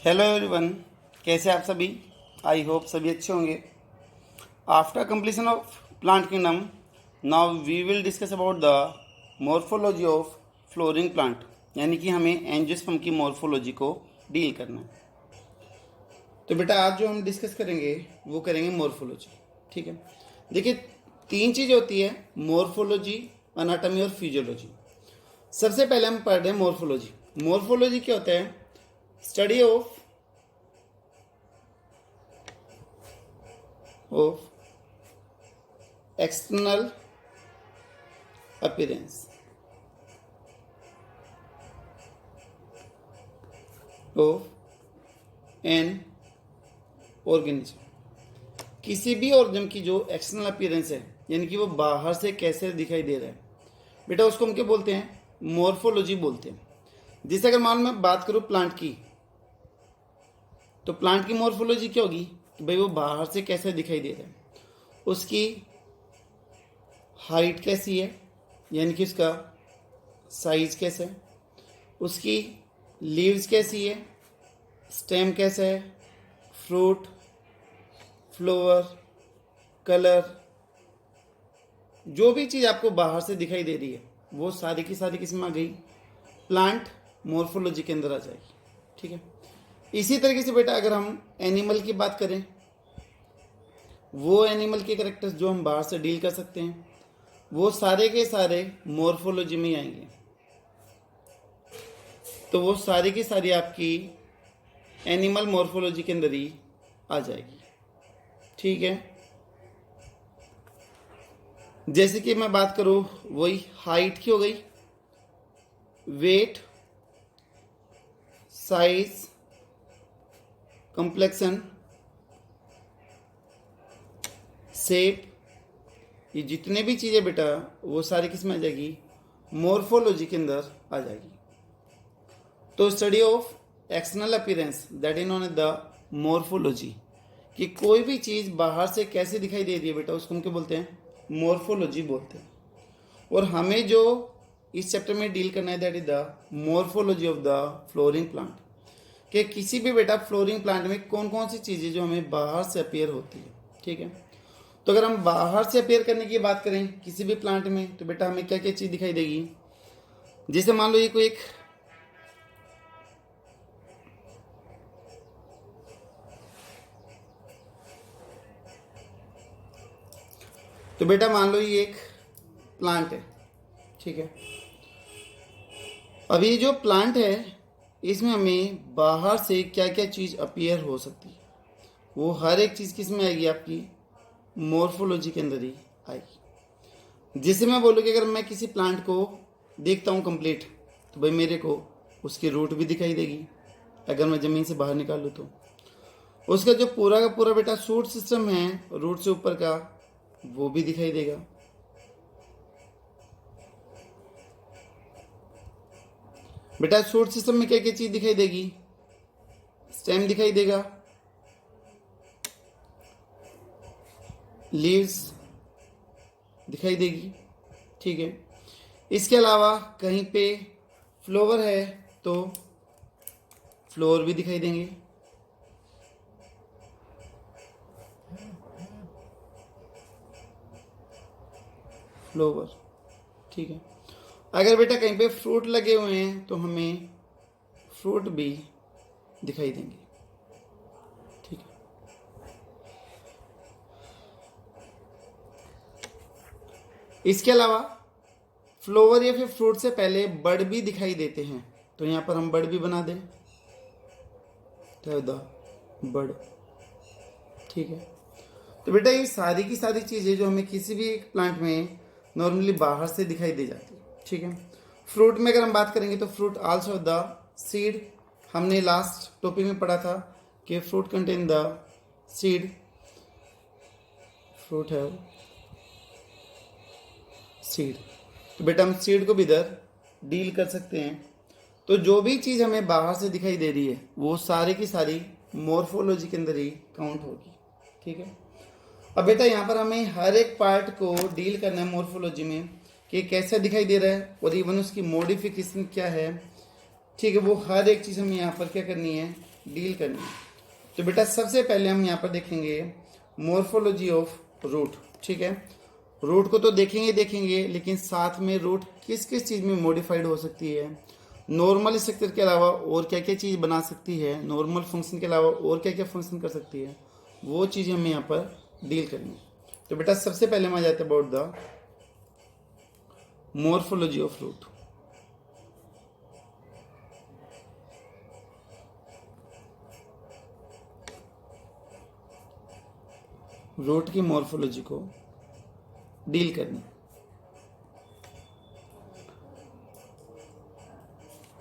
Hello everyone, कैसे आप सभी। आई होप सभी अच्छे होंगे। After completion of plant kingdom, now we will discuss about the morphology of flowering plant, यानी कि हमें एंजियोस्पर्म की मॉर्फोलॉजी को डील करना है। तो बेटा आज जो हम डिस्कस करेंगे वो करेंगे मॉर्फोलॉजी। ठीक है, देखिए तीन चीज़ होती है, मॉर्फोलॉजी, अनाटमी और फिजियोलॉजी। सबसे पहले हम पढ़ रहे हैं मॉर्फोलॉजी। मॉर्फोलॉजी क्या होता है? Study of external appearance of an organism। किसी भी ऑर्गेनिज्म की जो एक्सटर्नल अपीयरेंस है, यानी कि वो बाहर से कैसे दिखाई दे रहा है, बेटा उसको हम क्या बोलते हैं? मॉर्फोलॉजी बोलते हैं। जैसे अगर मान लो मैं बात करूं प्लांट की, तो प्लांट की मॉर्फोलॉजी क्या होगी कि भाई वो बाहर से कैसे दिखाई दे रहा है, उसकी हाइट कैसी है, यानी कि उसका साइज कैसा है, उसकी लीव्स कैसी है, स्टेम कैसा है, फ्रूट, फ्लावर, कलर, जो भी चीज़ आपको बाहर से दिखाई दे रही है वो सारी की सारी किस में आ गई? प्लांट मॉर्फोलॉजी के अंदर आ जाएगी। ठीक है, इसी तरीके से बेटा अगर हम एनिमल की बात करें, वो एनिमल के कैरेक्टर्स जो हम बाहर से डील कर सकते हैं वो सारे के सारे मॉर्फोलॉजी में आएंगे। तो वो सारी की सारी आपकी एनिमल मॉर्फोलॉजी के अंदर ही आ जाएगी। ठीक है, जैसे कि मैं बात करूं वही हाइट की हो गई, वेट, साइज, कंप्लेक्शन, शेप, ये जितने भी चीज़ें बेटा वो सारी किस में आ जाएगी? मॉर्फोलॉजी के अंदर आ जाएगी। तो study of external appearance, that is known as the morphology, कि कोई भी चीज़ बाहर से कैसे दिखाई दे रही है बेटा उसको हम क्या बोलते हैं? मॉर्फोलॉजी बोलते हैं। और हमें जो इस चैप्टर में डील करना है that is the morphology of the flowering plant, कि किसी भी बेटा फ्लोरिंग प्लांट में कौन कौन सी चीज़ें जो हमें बाहर से अपीयर होती है। ठीक है, तो अगर हम बाहर से अपीयर करने की बात करें किसी भी प्लांट में, तो बेटा हमें क्या क्या चीज़ दिखाई देगी? जैसे मान लो ये कोई एक तो बेटा मान लो ये एक प्लांट है। ठीक है, अब ये जो प्लांट है इसमें हमें बाहर से क्या क्या चीज़ अपीयर हो सकती है, वो हर एक चीज़ किस में आएगी? आपकी मॉर्फोलॉजी के अंदर ही आएगी। जैसे मैं बोलूँ कि अगर मैं किसी प्लांट को देखता हूँ कंप्लीट, तो भाई मेरे को उसकी रूट भी दिखाई देगी, अगर मैं ज़मीन से बाहर निकालूँ तो उसका जो पूरा का पूरा बेटा शूट सिस्टम है रूट से ऊपर का, वो भी दिखाई देगा। बेटा शूट सिस्टम में क्या क्या चीज़ दिखाई देगी? स्टेम दिखाई देगा, लीव्स दिखाई देगी। ठीक है, इसके अलावा कहीं पे फ्लावर है तो फ्लावर भी दिखाई देंगे। फ्लावर, ठीक है, अगर बेटा कहीं पे फ्रूट लगे हुए हैं तो हमें फ्रूट भी दिखाई देंगे। ठीक है, इसके अलावा फ्लावर या फिर फ्रूट से पहले बर्ड भी दिखाई देते हैं, तो यहाँ पर हम बर्ड भी बना दें, द बर्ड। ठीक है, तो बेटा ये सारी की सारी चीज़ें जो हमें किसी भी एक प्लांट में नॉर्मली बाहर से दिखाई दे जाती है। ठीक है, फ्रूट में अगर हम बात करेंगे तो फ्रूट आल्सो द सीड, हमने लास्ट टॉपिक में पढ़ा था कि fruit contain the seed, fruit है सीड, तो बेटा हम सीड को भी इधर डील कर सकते हैं। तो जो भी चीज़ हमें बाहर से दिखाई दे रही है वो सारी की सारी मॉर्फोलॉजी के अंदर ही काउंट होगी। ठीक है, अब बेटा यहाँ पर हमें हर एक पार्ट को डील करना है मॉर्फोलॉजी में कि कैसा दिखाई दे रहा है और इवन उसकी मॉडिफिकेशन क्या है। ठीक है, वो हर एक चीज़ हमें यहाँ पर क्या करनी है? डील करनी है। तो बेटा सबसे पहले हम यहाँ पर देखेंगे मॉर्फोलॉजी ऑफ रूट। ठीक है, रूट को तो देखेंगे लेकिन साथ में रूट किस किस चीज़ में मॉडिफाइड हो सकती है, नॉर्मल स्ट्रक्चर के अलावा और क्या क्या चीज़ बना सकती है, नॉर्मल फंक्शन के अलावा और क्या क्या फंक्शन कर सकती है, वो चीज़ हमें यहाँ पर डील करनी है। तो बेटा सबसे पहले हम आ जाते हैं about the morphology of root. Root की मॉर्फोलॉजी को डील करनी।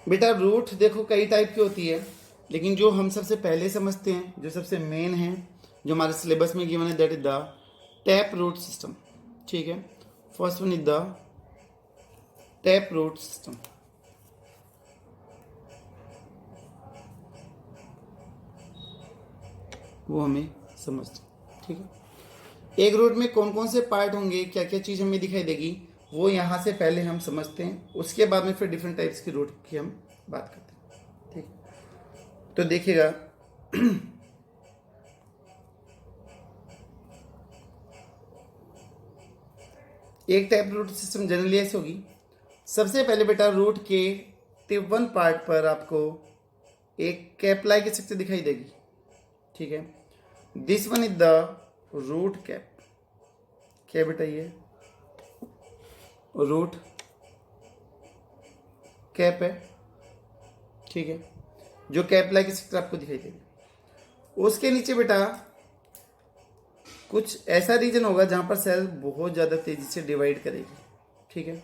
बेटा रूट देखो कई टाइप की होती है, लेकिन जो हम सबसे पहले समझते हैं, जो सबसे मेन है, जो हमारे सिलेबस में गिवन है, that is the tap root system. ठीक है, first one is the tap root system. वो हमें समझते। ठीक है, एक रूट में कौन कौन से पार्ट होंगे, क्या क्या चीज़ हमें दिखाई देगी, वो यहाँ से पहले हम समझते हैं, उसके बाद में फिर डिफरेंट टाइप्स की रूट की हम बात करते हैं। ठीक, तो देखिएगा एक टाइप रूट सिस्टम जनरली ऐसे होगी। सबसे पहले बेटा रूट के टिप 1 पार्ट पर आपको एक कैप लाइक स्ट्रक्चर दिखाई देगी। ठीक है, this one is the root cap. क्या बेटा, ये रूट कैप है। ठीक है, जो कैप लाइक स्ट्रक्चर आपको दिखाई देगी। उसके नीचे बेटा कुछ ऐसा रीजन होगा जहां पर सेल बहुत ज़्यादा तेजी से डिवाइड करेगी। ठीक है,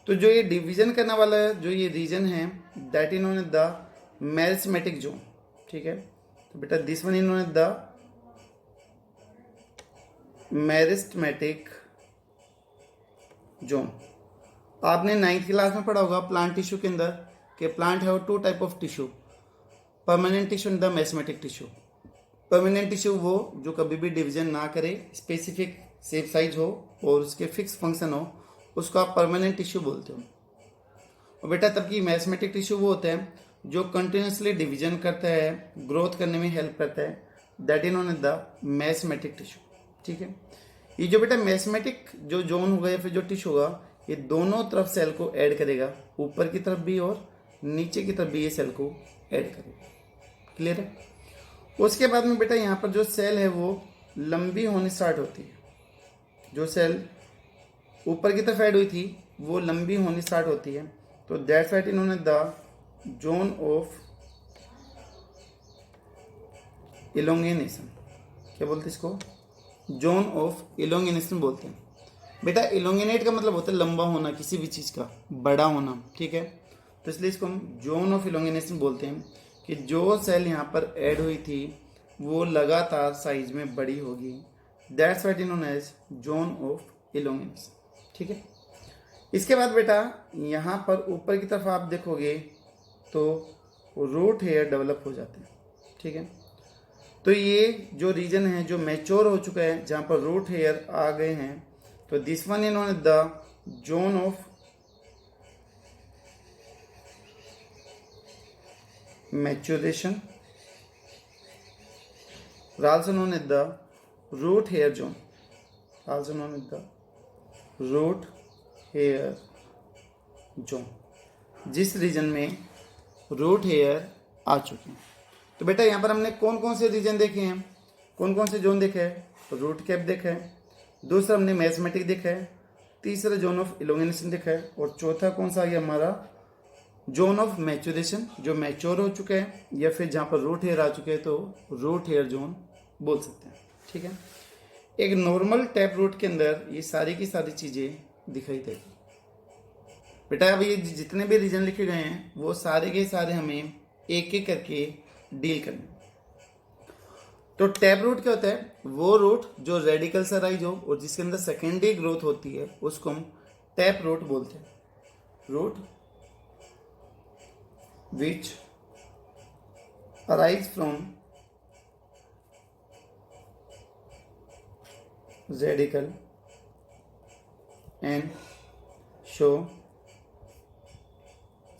तो जो ये डिवीजन करने वाला जो ये रीजन है, that is known as the meristematic zone. ठीक है, तो बेटा this one is known as the meristematic zone. आपने 9th क्लास में पढ़ा होगा प्लांट टिश्यू के अंदर कि plant have 2 type of tissue, permanent tissue and the meristematic tissue. Permanent tissue वो जो कभी भी डिवीजन ना करे, स्पेसिफिक शेप साइज हो और उसके फिक्स फंक्शन हो, उसको आप परमानेंट टिश्यू बोलते हो। और बेटा तब की मेरिस्मेटिक टिश्यू वो होता है जो कंटिन्यूसली डिवीजन करता है, ग्रोथ करने में हेल्प करता है, that is known as the meristematic tissue. ठीक है, ये जो बेटा मेरिस्मेटिक जो जोन होगा या फिर जो टिश्यू होगा, ये दोनों तरफ सेल को ऐड करेगा, ऊपर की तरफ भी और नीचे की तरफ भी ये सेल को ऐड करेगा। क्लियर है? उसके बाद में बेटा यहाँ पर जो सेल है वो लंबी होनी स्टार्ट होती है। जो सेल ऊपर की तरफ ऐड हुई थी वो लंबी होनी स्टार्ट होती है, तो दैट्स व्हाट इन्होंने द जोन ऑफ इलोंगेनेशन। क्या बोलते हैं इसको? जोन ऑफ इलोंगेनेशन बोलते हैं। बेटा इलोंगेनेट का मतलब होता है लंबा होना, किसी भी चीज़ का बड़ा होना। ठीक है, तो इसलिए इसको हम जोन ऑफ इलोंगेनेशन बोलते हैं कि जो सेल यहाँ पर ऐड हुई थी वो लगातार साइज में बड़ी होगी। That's what is known as zone of elongation. ठीक है, इसके बाद बेटा यहाँ पर ऊपर की तरफ आप देखोगे तो रूट हेयर डेवलप हो जाते हैं। ठीक है, तो ये जो रीजन है जो मैच्योर हो चुका है, जहाँ पर रूट हेयर आ गए हैं, तो this one is known as the zone of maturation, also known as the root hair zone, also known as the root hair zone, जिस रीजन में रूट हेयर आ चुके हैं। तो बेटा यहाँ पर हमने कौन कौन से रीजन देखे हैं, कौन कौन से जोन देखे हैं? रूट कैप देखा है, दूसरा हमने मेरिस्मेटिक देखा है, तीसरा जोन ऑफ इलोंगेनेशन देखा है, और चौथा कौन सा आ गया हमारा? जोन ऑफ मैच्योरेशन, जो मैच्योर हो चुका है या फिर जहाँ पर रूट हेयर आ चुके हैं तो रूट हेयर जोन बोल सकते हैं। ठीक है, एक नॉर्मल टैप रूट के अंदर ये सारी की सारी चीज़ें दिखाई देगी। बेटा अब ये जितने भी रीजन लिखे गए हैं वो सारे के सारे हमें एक एक करके डील करने। तो टैप रूट क्या होता है? वो रूट जो रेडिकल से राइज हो और जिसके अंदर सेकेंडरी ग्रोथ होती है उसको हम टैप रूट बोलते हैं। Root which arise from radical and show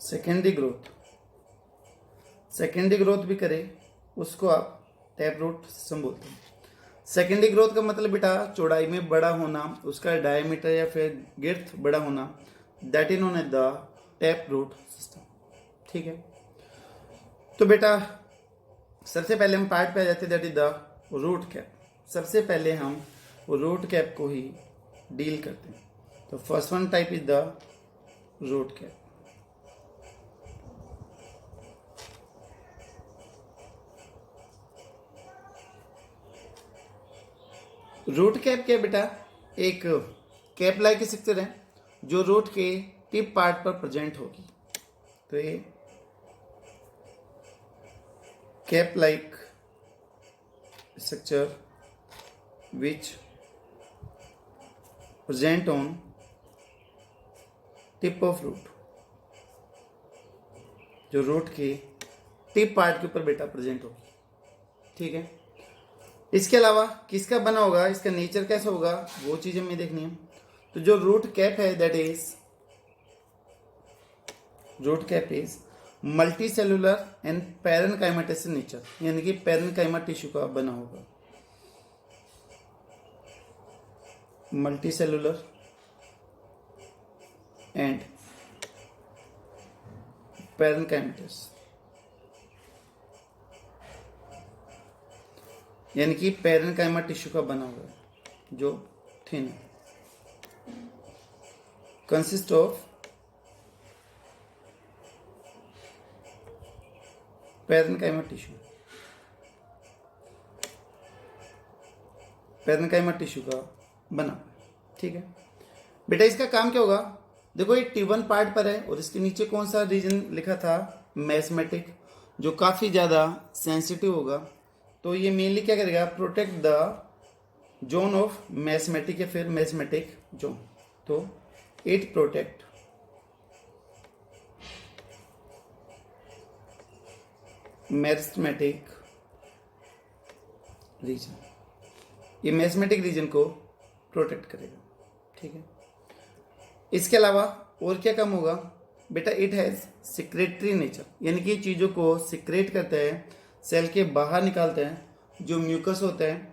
secondary growth secondary growth भी करे उसको आप टैप रूट सिस्टम बोलते हैं। सेकेंडरी ग्रोथ का मतलब बेटा चौड़ाई में बड़ा होना, उसका डायमीटर या फिर गिर्थ बड़ा होना, that is known as the tap root system. ठीक है, तो बेटा सबसे पहले हम पार्ट पे आ जाते हैं, that is the root cap. सबसे पहले हम रूट कैप को ही डील करते हैं। तो first one type is the root cap. Root cap क्या बेटा, एक कैप लाइक स्ट्रक्चर है जो रूट के टिप पार्ट पर प्रेजेंट होगी। तो ये cap like structure which present on tip of root, जो रूट के टिप पार्ट के ऊपर बेटा प्रेजेंट होगी। ठीक है, इसके अलावा किसका बना होगा, इसका नेचर कैसा होगा, वो चीज हमें देखनी है। तो जो रूट कैप है that is root cap is multi cellular and parenchymatous nature, यानी कि पैरेनकाइमा टिश्यू का बना होगा। मल्टी सेलुलर एंड पैरेनकाइमेटस, यानी कि पैरेनकाइमा टिश्यू का बना हुआ है जो थिन है, consist of parenchyma tissue, parenchyma tissue का बना। ठीक है बेटा, इसका काम क्या होगा, देखो ये T1 पार्ट पर है और इसके नीचे कौन सा रीजन लिखा था, मैस्मेटिक, जो काफी ज्यादा सेंसिटिव होगा। तो ये मेनली क्या करेगा, प्रोटेक्ट द जोन ऑफ मैस्मेटिक या फिर मैस्मेटिक जोन। तो इट प्रोटेक्ट मैस्मेटिक रीजन, ये मैस्मेटिक रीजन को प्रोटेक्ट करेगा। ठीक है, इसके अलावा और क्या काम होगा बेटा, इट हैज सिक्रेटरी नेचर, यानी कि चीज़ों को सिक्रेट करता है, सेल के बाहर निकालता है, जो म्यूकस होता है,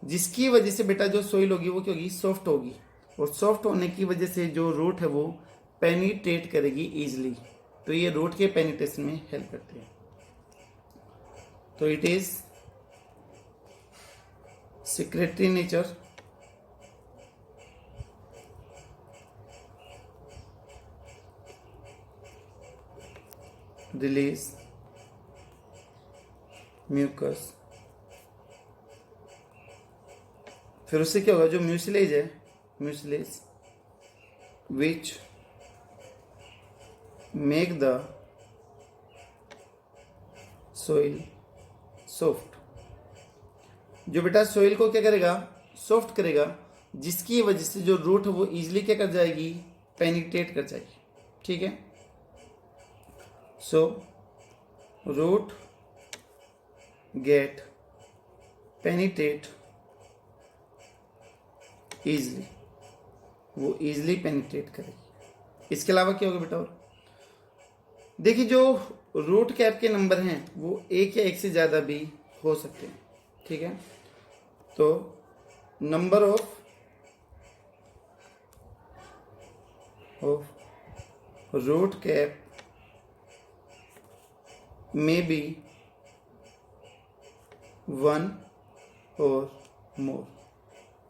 जिसकी वजह से बेटा जो सोइल होगी वो क्या होगी, सॉफ्ट होगी, और सॉफ्ट होने की वजह से जो रूट है वो पेनिट्रेट करेगी इजिली। तो ये रूट के पेनिट्रेशन में हेल्प करती है। तो it is secretory nature, release mucus, फिर उससे क्या होगा, जो म्यूसिलेज है, mucilage which make the soil soft, जो बेटा सोइल को क्या करेगा, सॉफ्ट करेगा, जिसकी वजह से जो रूट है वो इजिली क्या कर जाएगी, पेनिट्रेट कर जाएगी। ठीक है, so root get penetrate easily, वो इजिली पेनिट्रेट करेगी। इसके अलावा क्या होगा बेटा, और देखिए जो रूट कैप के नंबर हैं वो एक या एक से ज़्यादा भी हो सकते हैं। ठीक है, तो नंबर ऑफ रूट कैप में बी 1 और मोर,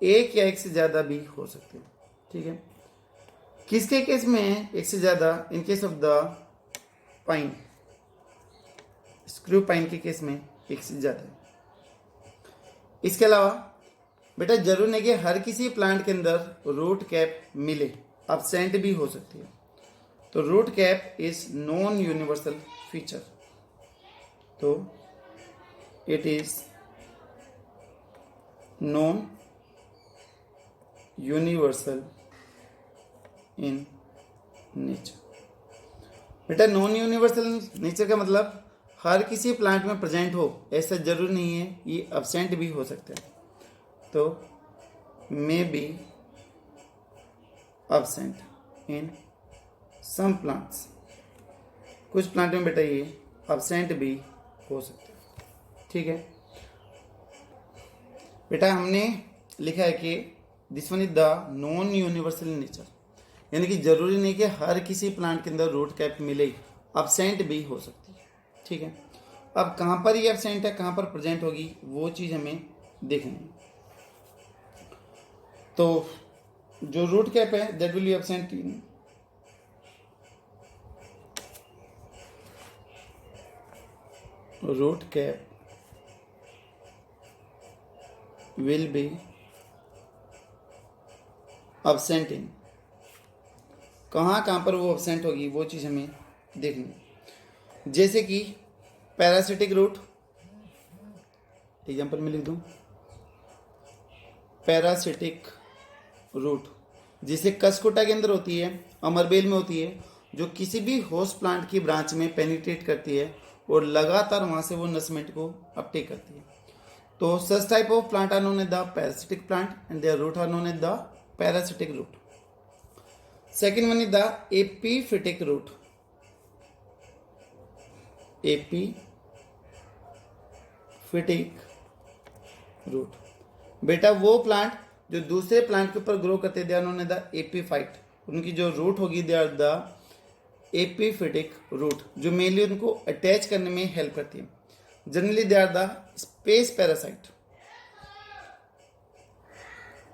एक या एक से ज़्यादा भी हो सकते हैं। ठीक है, किसके केस में है एक से ज़्यादा, in case of the pine, screw pine के केस में एक से ज़्यादा है। इसके अलावा बेटा जरूर नहीं कि हर किसी प्लांट के अंदर रूट कैप मिले, एब्सेंट भी हो सकती है। तो root cap is non universal feature, तो it is non universal in nature. बेटा नॉन यूनिवर्सल नेचर का मतलब हर किसी प्लांट में प्रेजेंट हो ऐसा जरूर नहीं है, ये एब्सेंट भी हो सकता है। तो may be absent in some plants, कुछ प्लांट में बेटा ये एब्सेंट भी हो सकते हैं। ठीक है बेटा, हमने लिखा है कि this one is the non universal in nature, यानी कि जरूरी नहीं कि हर किसी प्लांट के अंदर रूट कैप मिले, अब्सेंट भी हो सकती है। ठीक है, अब कहाँ पर ये एब्सेंट है, कहाँ पर प्रेजेंट होगी, वो चीज़ हमें देखनी है। तो जो रूट कैप है that will be absent in root cap will be absent in, कहाँ कहाँ पर वो एब्सेंट होगी वो चीज़ हमें देखनी है। जैसे कि पैरासिटिक रूट, एग्जाम्पल में लिख दूँ, पैरासिटिक रूट जिसे कसकुटा के अंदर होती है, अमरबेल में होती है, जो किसी भी होस्ट प्लांट की ब्रांच में पेनिट्रेट करती है और लगातार वहाँ से वो नसमेंट को अपटेक करती है। तो such type of plant are known as the parasitic plant and their root are known as the parasitic root. Second one is the epiphytic root. Epiphytic root बेटा वो प्लांट जो दूसरे प्लांट के ऊपर ग्रो करते हैं, they are known as the epiphyte. उनकी जो रूट होगी they are the epiphytic root, जो मेनली उनको अटैच करने में हेल्प करती है। Generally they are the space parasite,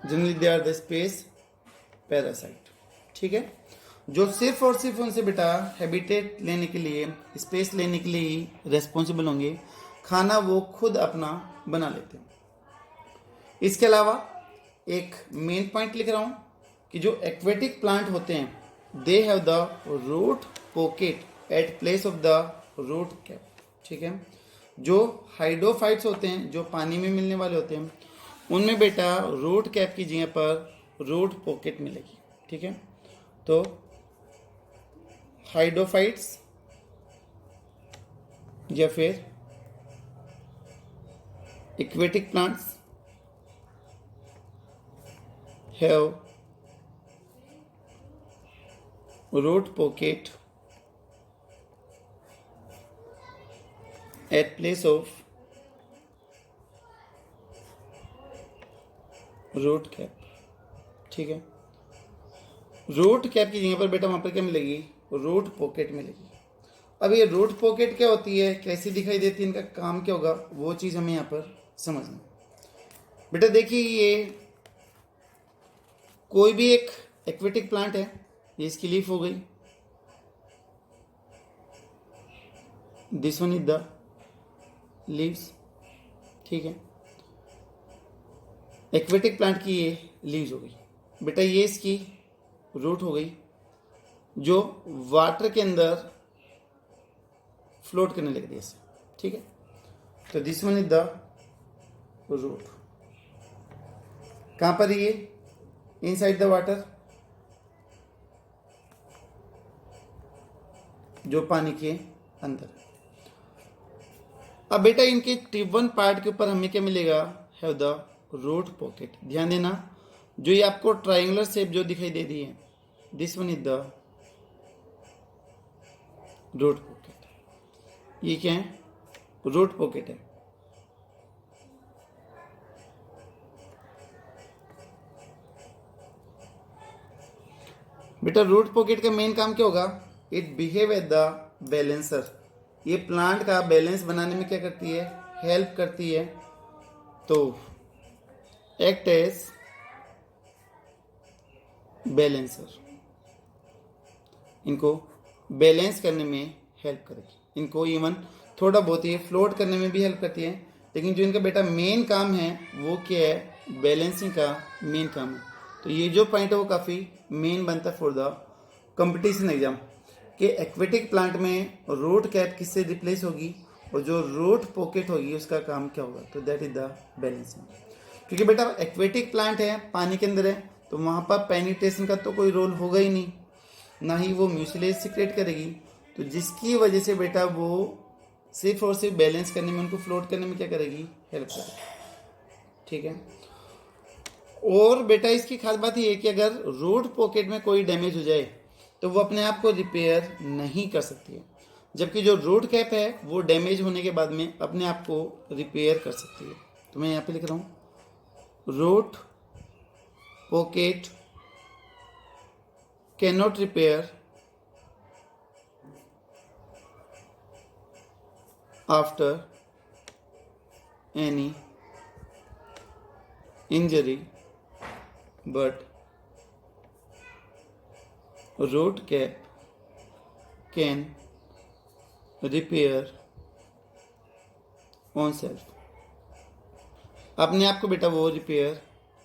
generally they are the space parasite. ठीक है, जो सिर्फ और सिर्फ उनसे बेटा हैबिटेट लेने के लिए, स्पेस लेने के लिए ही रेस्पॉन्सिबल होंगे, खाना वो खुद अपना बना लेते हैं। इसके अलावा एक मेन पॉइंट लिख रहा हूं कि जो एक्वेटिक प्लांट होते हैं they have the root pocket at place of the root cap. ठीक है, जो हाइड्रोफाइट्स होते हैं, जो पानी में मिलने वाले होते हैं, उनमें बेटा रूट कैप की जगह पर रूट पॉकेट मिलेगी। ठीक है, तो हाइड्रोफाइट्स या फिर aquatic plants have root pocket at place of root cap. ठीक है, रूट कैप की जगह पर बेटा वहां पर क्या मिलेगी, रूट पॉकेट मिलेगी। अब ये रूट पॉकेट क्या होती है, कैसी दिखाई देती है, इनका काम क्या होगा, वो चीज हमें यहाँ पर समझना। बेटा देखिए, ये कोई भी एक एक्वेटिक प्लांट है, ये इसकी लीफ हो गई, this one is the leaves. ठीक है, एक्वेटिक प्लांट की ये लीव्स हो गई बेटा, ये इसकी रूट हो गई जो वाटर के अंदर फ्लोट करने लग रही है ऐसे। ठीक है, तो this one is the root. कहां पर ये, इनसाइड द वाटर, जो पानी के अंदर। अब बेटा इनके टिप वन पार्ट के ऊपर हमें क्या मिलेगा, हैव द रूट पॉकेट। ध्यान देना, जो ये आपको ट्रायंगुलर शेप जो दिखाई दे रही है, this one is the root pocket. ये क्या है, रूट पॉकेट है। बेटा रूट पॉकेट का मेन काम क्या होगा, it behave as the balancer. ये प्लांट का बैलेंस बनाने में क्या करती है, हेल्प करती है। तो एक्ट एज बैलेंसर, इनको बैलेंस करने में हेल्प करेगी। इनको इवन थोड़ा बहुत ही फ्लोट करने में भी हेल्प करती है, लेकिन जो इनका बेटा मेन काम है वो क्या है, बैलेंसिंग का मेन काम है। तो ये जो पॉइंट है वो काफ़ी मेन बनता है फॉर द कंपटीशन एग्जाम, कि एक्वेटिक प्लांट में रूट कैप किससे रिप्लेस होगी और जो रूट पॉकेट होगी उसका काम क्या होगा, तो दैट इज द बैलेंसिंग। क्योंकि बेटा एक्वेटिक प्लांट है, पानी के अंदर है, तो वहाँ पर पेनिट्रेशन का तो कोई रोल होगा ही नहीं, ना ही वो म्यूसिलेज सिक्रेट करेगी, तो जिसकी वजह से बेटा वो सिर्फ और सिर्फ बैलेंस करने में, उनको फ्लोट करने में क्या करेगी, हेल्प करेगी। ठीक है, और बेटा इसकी खास बात ये है कि अगर रूट पॉकेट में कोई डैमेज हो जाए तो वो अपने आप को रिपेयर नहीं कर सकती है। जबकि जो रूट कैप है वो डैमेज होने के बाद में अपने आप को रिपेयर कर सकती है। तो मैं यहाँ पे लिख रहा हूँ root pocket can not repair after any injury but root cap can repair on self. अपने आप को बेटा वो रिपेयर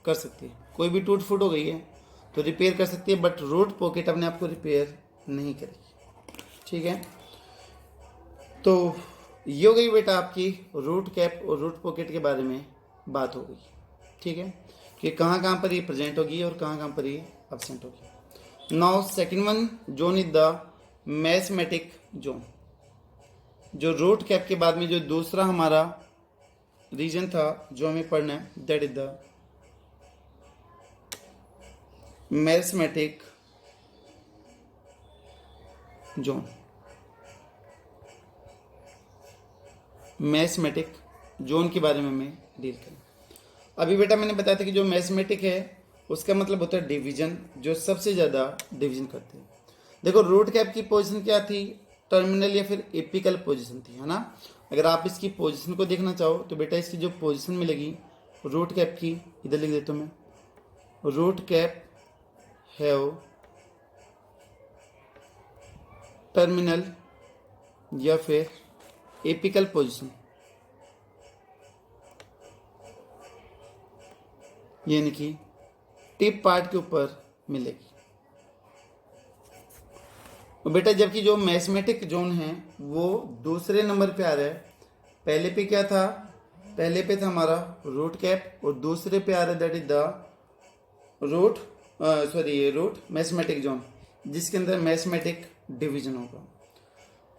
कर सकती है। कोई भी टूट फूट हो गई है तो रिपेयर कर सकती है, बट रूट पॉकेट अपने आप को रिपेयर नहीं करेगी। ठीक है, तो ये हो गई बेटा आपकी रूट कैप और रूट पॉकेट के बारे में बात हो गई। ठीक है, कि कहाँ कहाँ पर ये प्रेजेंट होगी और कहाँ कहाँ पर ये एब्सेंट होगी। Now second one zone is the mathematic zone. जो रूट कैप के बाद में जो दूसरा हमारा रीजन था जो हमें पढ़ना है, that is the mathematic zone. Mathematic zone के बारे में हमें डील करें। अभी बेटा मैंने बताया था कि जो मैथमेटिक है उसका मतलब होता है डिवीजन, जो सबसे ज़्यादा डिवीजन करते हैं। देखो रूट कैप की पोजीशन क्या थी, टर्मिनल या फिर एपिकल पोजीशन थी, है ना। अगर आप इसकी पोजीशन को देखना चाहो तो बेटा इसकी जो पोजीशन मिलेगी रूट कैप की, इधर लिख देता हूँ मैं, रूट कैप हैव टर्मिनल या फिर एपिकल पोजीशन, यानी कि टिप पार्ट के ऊपर मिलेगी। और बेटा जबकि जो मैथमेटिक जोन है वो दूसरे नंबर पे आ रहा है। पहले पे क्या था, पहले पे था हमारा रूट कैप और दूसरे पे आ रहा है that is the root mathematic zone, जिसके अंदर मैथमेटिक डिवीजन होगा।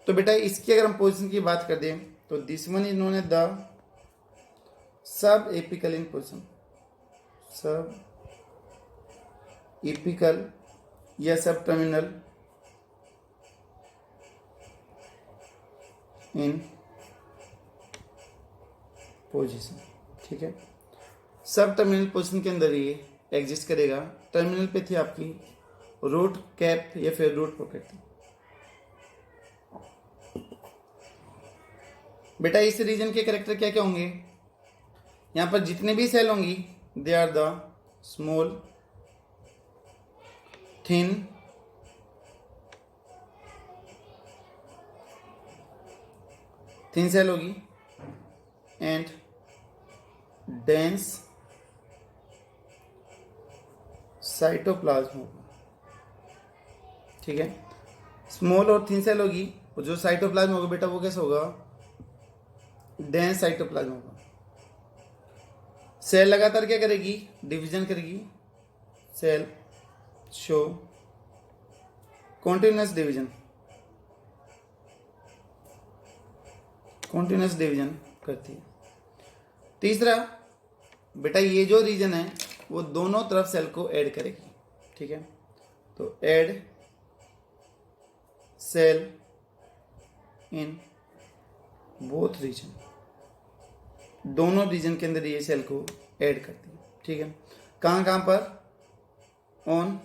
तो बेटा इसकी अगर हम पोजीशन की बात कर दें तो this one is known as the sub apical in position, sub apical या सब टर्मिनल इन पोजीशन। ठीक है, सब टर्मिनल पोजीशन के अंदर ये एग्जिस्ट करेगा। टर्मिनल पे थी आपकी रूट कैप या फिर रूट पॉकेट थी। बेटा इस रीजन के कैरेक्टर क्या क्या होंगे, यहाँ पर जितने भी सेल होंगी they are the small thin cell होगी एंड डेंस साइटोप्लाज्म होगा। ठीक है, स्मॉल और थिन सेल होगी और जो साइटोप्लाज्म होगा बेटा वो कैसा होगा, डेंस साइटोप्लाज्म होगा। सेल लगातार क्या करेगी, डिवीजन करेगी। Cell show continuous division, continuous division करती है। तीसरा बेटा ये जो रीजन है वो दोनों तरफ सेल को ऐड करेगी। ठीक है, तो add cell in both region, दोनों रीजन के अंदर ये सेल को ऐड करती है। ठीक है, कहाँ कहाँ पर, on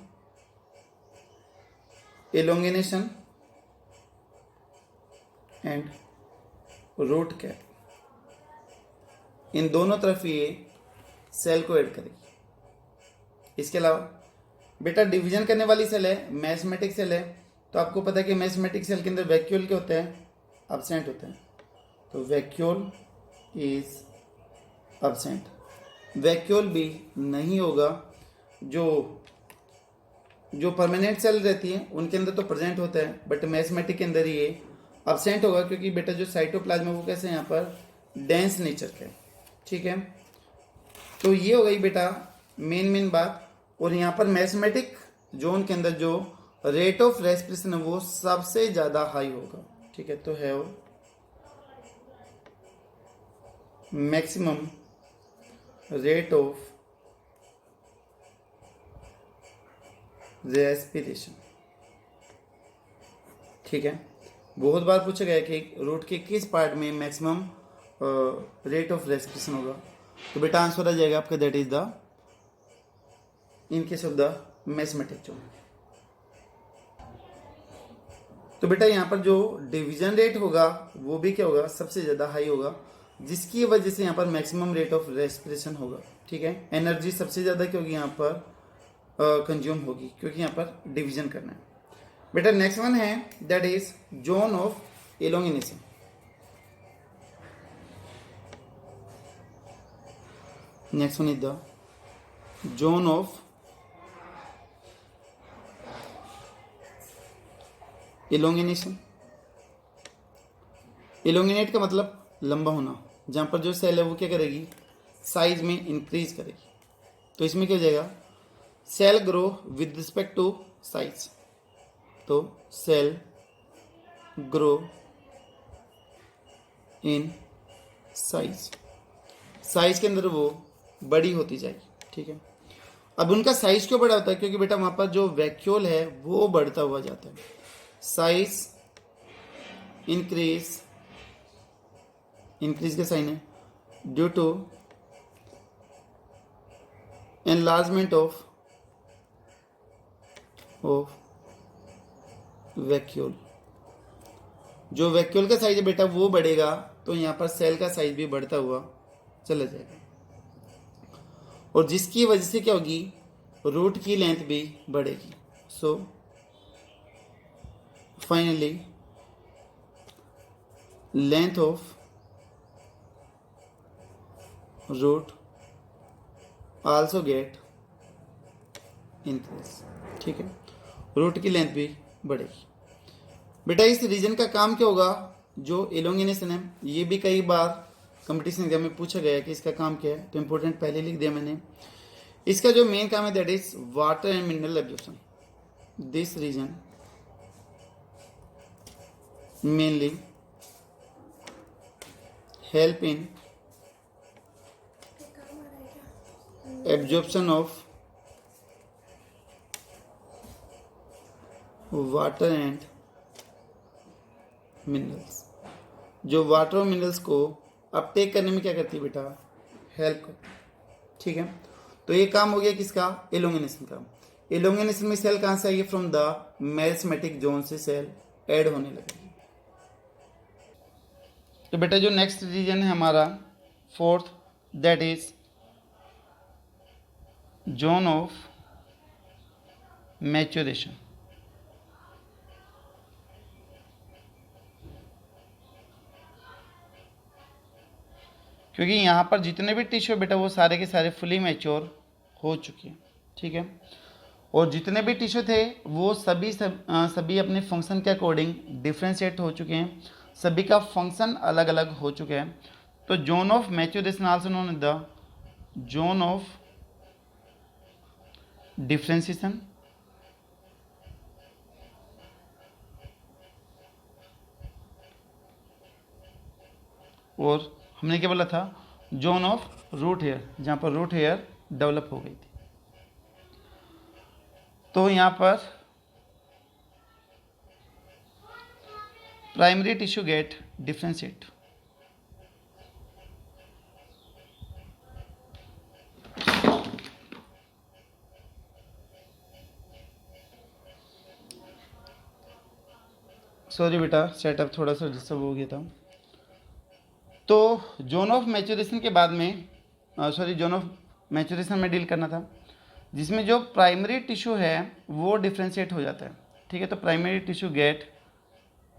elongation and root cap, इन दोनों तरफ ये सेल को ऐड करेगी। इसके अलावा बेटा डिवीजन करने वाली सेल है मैथमेटिक सेल है, तो आपको पता है कि मैथमेटिक सेल के अंदर वैक्यूल के होते हैं, एब्सेंट होते हैं। तो वैक्यूल इज एब्सेंट, वैक्यूल भी नहीं होगा। जो परमानेंट सेल रहती है उनके अंदर तो प्रेजेंट होता है, बट मैथमेटिक के अंदर ये एब्सेंट होगा, क्योंकि बेटा जो साइटोप्लाज्म है वो कैसे यहाँ पर डेंस नेचर का है। ठीक है, तो ये हो गई बेटा मेन बात। और यहाँ पर मैथमेटिक जोन के अंदर जो रेट ऑफ रेस्पिरेशन है वो सबसे ज़्यादा हाई होगा। ठीक है, तो है मैक्सिमम रेट ऑफ रेस्पिरेशन। ठीक है, बहुत बार पूछा गया कि रूट के किस पार्ट में मैक्सिमम रेट ऑफ रेस्पिरेशन होगा, तो बेटा आंसर आ जाएगा आपका that is the in case of the mathematic zone. तो बेटा यहाँ पर जो डिवीजन रेट होगा वो भी क्या होगा, सबसे ज़्यादा हाई होगा, जिसकी वजह से यहाँ पर मैक्सिमम रेट ऑफ रेस्पिरेशन होगा। ठीक है, एनर्जी सबसे ज़्यादा क्योंकि यहाँ पर कंज्यूम होगी, क्योंकि यहाँ पर डिवीजन करना है। बेटा नेक्स्ट वन है that is zone of elongation. Next one is the zone of elongation. Elongate का मतलब लंबा होना, जहाँ पर जो सेल है वो क्या करेगी, साइज में इंक्रीज करेगी। तो इसमें क्या हो जाएगा, cell grow with respect to size. तो cell grow in size, size के अंदर वो बड़ी होती जाएगी। ठीक है, अब उनका साइज क्यों बड़ा होता है, क्योंकि बेटा वहां पर जो वैक्यूल है वो बढ़ता हुआ जाता है। साइज इंक्रीज, इंक्रीज का साइन है, due to enlargement of vacuole. जो वैक्यूल का साइज है बेटा वो बढ़ेगा, तो यहाँ पर सेल का साइज भी बढ़ता हुआ चला जाएगा, और जिसकी वजह से क्या होगी, रूट की लेंथ भी बढ़ेगी। So finally length of root also get increase. ठीक है, रूट की लेंथ भी बढ़ेगी। बेटा इस रीजन का काम क्या होगा, जो एलोंगिनेशन है, ये भी कई बार कंपटीशन एग्जाम में पूछा गया है कि इसका काम क्या है, तो इंपॉर्टेंट पहले लिख दिया मैंने। इसका जो मेन काम है that is water and mineral absorption. This region mainly help in absorption of water and minerals। जो वाटर और मिनरल्स को अपटेक करने में क्या करती है बेटा, हेल्प करती है। ठीक है, तो ये काम हो गया किसका, एलोंगिनेशन का। एलोंगिनेशन में सेल कहाँ से आई है, फ्रॉम द मैथमेटिक जोन से सेल ऐड होने लगेगी। तो बेटा जो नेक्स्ट रीजन है हमारा fourth, that is zone of maturation. क्योंकि यहाँ पर जितने भी टिश्यू बेटा वो सारे के सारे फुली मैच्योर हो चुके हैं। ठीक है, और जितने भी टिश्यू थे वो सभी अपने फंक्शन के अकॉर्डिंग डिफ्रेंशिएट हो चुके हैं, सभी का फंक्शन अलग अलग हो चुका है। तो zone of maturation also known as the zone of differentiation. और हमने क्या बोला था, जोन ऑफ रूट हेयर, जहाँ पर रूट हेयर डेवलप हो गई थी। तो यहाँ पर primary tissue get differentiate. Sorry बेटा सेटअप थोड़ा सा डिस्टर्ब हो गया था। तो जोन ऑफ मैच्योरेशन के बाद में जोन ऑफ मैच्योरेशन में डील करना था, जिसमें जो प्राइमरी टिश्यू है वो डिफ्रेंशिएट हो जाता है। ठीक है, तो प्राइमरी टिश्यू गेट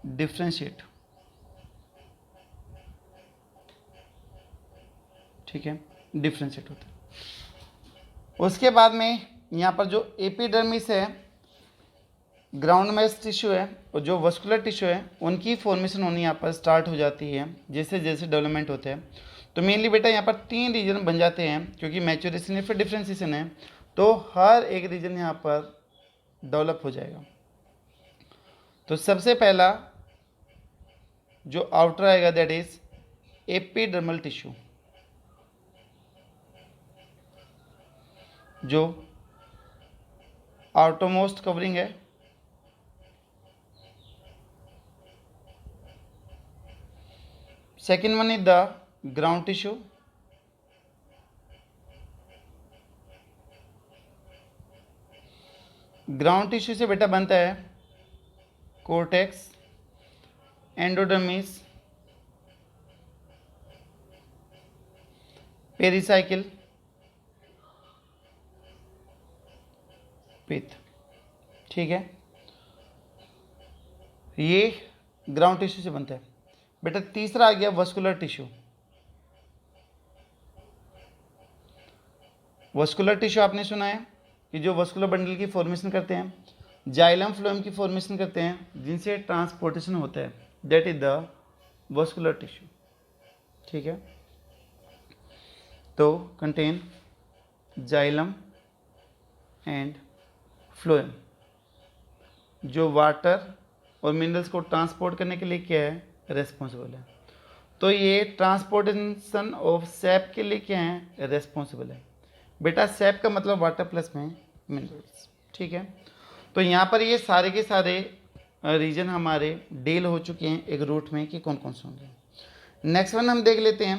डिफ्रेंशिएट। ठीक है, डिफ्रेंशिएट होता है। उसके बाद में यहाँ पर जो एपिडर्मिस है, ग्राउंड मैश टिश्यू है, और जो वस्कुलर टिश्यू है उनकी फॉर्मेशन होनी यहाँ पर स्टार्ट हो जाती है जैसे जैसे डेवलपमेंट होते हैं। तो मेनली बेटा यहाँ पर 3 रीजन बन जाते हैं, क्योंकि मैच्योरेशन या फिर डिफ्रेंशिएशन है, तो हर एक रीजन यहाँ पर डेवलप हो जाएगा। तो सबसे पहला जो आउटर आएगा दैट इज एपिडर्मल टिश्यू, जो आउटरमोस्ट कवरिंग है second one is the ground tissue, ground tissue से बेटा बनता है कोर्टेक्स, एंडोडर्मिस, पेरिसाइकिल, पित्त। ठीक है, ये ग्राउंड टिश्यू से बनता है। बेटा तीसरा आ गया वस्कुलर टिश्यू। वस्कुलर टिश्यू आपने सुना है कि जो वस्कुलर बंडल की फॉर्मेशन करते हैं, जाइलम फ्लोएम की फॉर्मेशन करते हैं, जिनसे ट्रांसपोर्टेशन होता है, that is the vascular tissue. ठीक है, तो कंटेन जाइलम एंड फ्लोएम, जो वाटर और मिनरल्स को ट्रांसपोर्ट करने के लिए क्या है, रेस्पॉन्सिबल है। तो ये ट्रांसपोर्टेशन ऑफ सैप के लिए क्या है, रेस्पॉन्सिबल है। बेटा सैप का मतलब वाटर प्लस में मिनरल्स। ठीक है, तो यहाँ पर ये सारे के सारे रीजन हमारे डील हो चुके हैं एक रूट में कि कौन कौन से होंगे। नेक्स्ट वन हम देख लेते हैं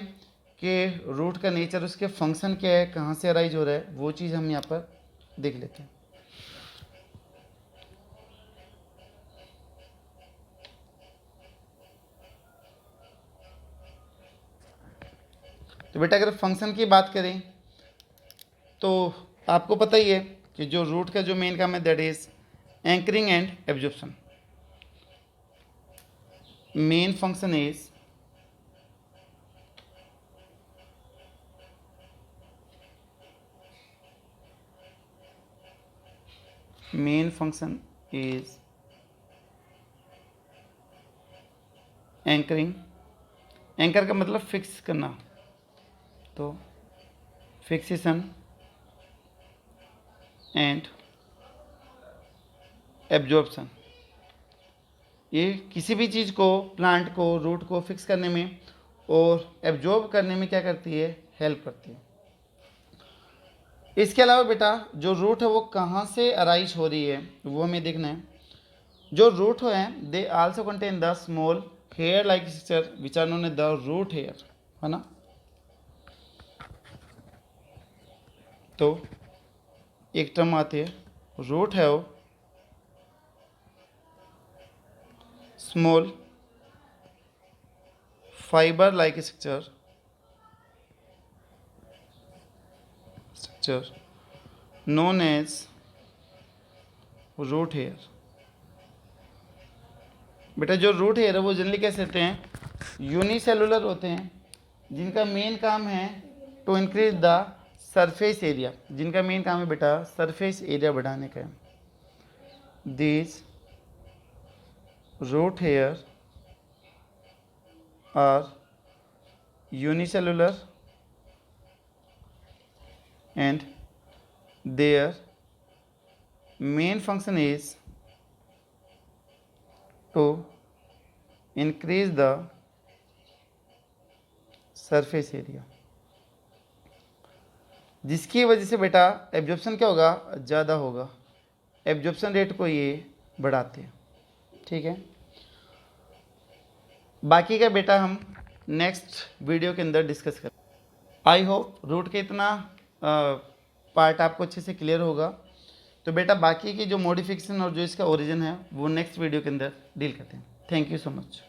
कि रूट का नेचर, उसके फंक्शन क्या है, कहाँ से अराइज हो रहा है, वो चीज़ हम यहाँ पर देख लेते हैं। तो बेटा अगर फंक्शन की बात करें तो आपको पता ही है कि जो रूट का जो मेन काम है that is anchoring and absorption. Main function is anchoring. Anchor का मतलब फिक्स करना, तो फिक्सेशन एंड एब्जॉर्प्शन। ये किसी भी चीज़ को, प्लांट को, रूट को फिक्स करने में और एब्जॉर्ब करने में क्या करती है, हेल्प करती है। इसके अलावा बेटा जो रूट है वो कहाँ से अराइज हो रही है वो हमें देखना है। जो रूट है they also contain the small hair like structure which are known as the root hair, है ना। तो एक टर्म आती है रूट है small fibre like structure known as root hair. बेटा जो रूट हेयर है वो जनरली कैसे होते हैं, यूनिसेलुलर होते हैं, जिनका मेन काम है to increase the surface area, जिनका मेन काम है बेटा सरफेस एरिया बढ़ाने का है। This root hair are unicellular and their main function is to increase the surface area, जिसकी वजह से बेटा एब्जॉर्प्शन क्या होगा, ज़्यादा होगा। एब्जॉर्प्शन रेट को ये बढ़ाते हैं। ठीक है, बाकी का बेटा हम नेक्स्ट वीडियो के अंदर डिस्कस करें। आई होप रूट के इतना पार्ट आपको अच्छे से क्लियर होगा। तो बेटा बाकी की जो मॉडिफिकेशन और जो इसका ओरिजिन है वो नेक्स्ट वीडियो के अंदर डील करते हैं। Thank you so much.